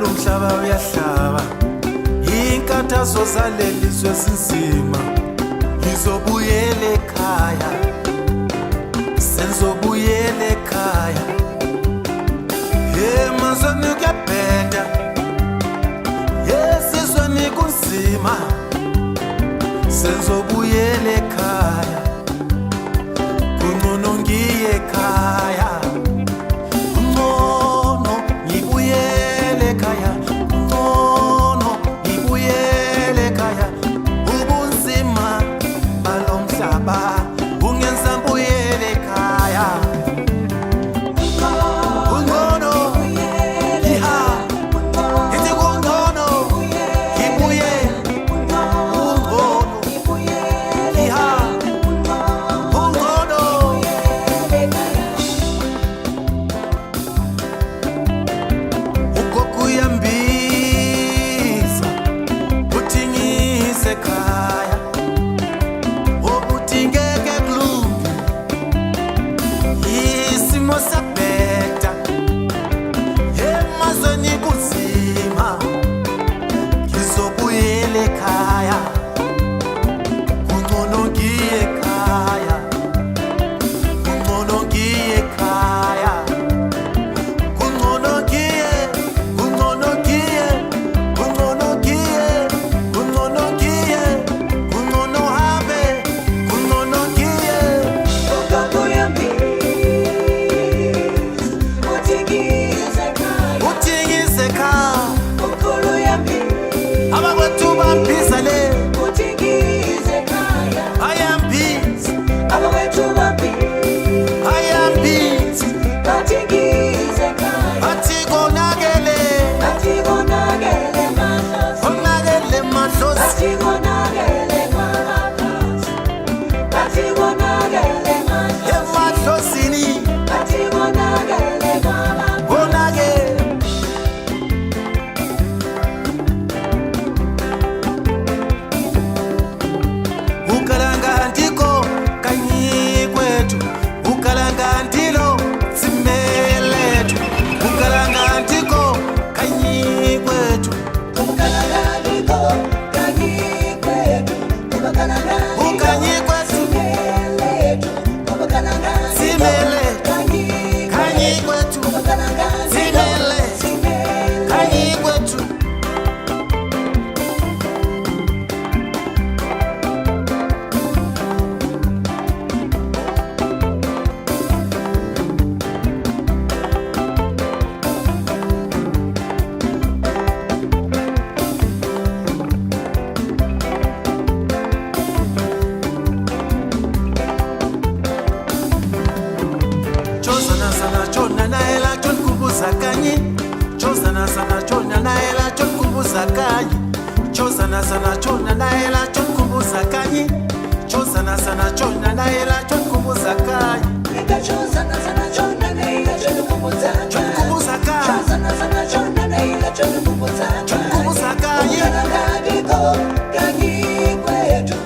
umhlaba uyahlaba inkathazo zalelizwe zinzima ngizobuyela ekhaya senzobuyela ekhaya emazweni kuyabheda esizweni kunzima senzobuyela ekhaya kungcono ngiye ekhaya kungcono ngibuyele ekhaya kungcono ngibuyele ekhaya ubunzima balomhlaba bungenza ngibuyele ekhaya kungcono iha ithi kungcono ngibuye kungcono iha kungcono ugogo uyambiza uthi ngise ekhaya obuthi ngeke kulunge isimo sabheda emazweni kunzima ngizobuyela ekhaya kungcono ngiye ekhaya kungcono ngiye ekhaya kungcono ngiye kungcono ngiye kungcono ngiye kungcono ngiye kungcono hambe kungcono ngiye uthingise ekhaya abakwethu bambiza le ayambiza ayambiza bathi konakele konakele madlozi emadlozini konakele ukalanga ndiko kanyi kwetu ukalanga ndilo zimelethu ukalanga ndiko kanyi kwetu ukanyi kwetu zimele kanyi kwetu zimele kanyi kwetu Chozana sana chona naela chon kubuza kanyi Chozana sana chona naela chon kubuza kanyi Chozana sana chona naela chon kubuza kanyi Chozana sana chona naela chon kubuza kanyi Chon kubuza kanyi Kanyi kwetu,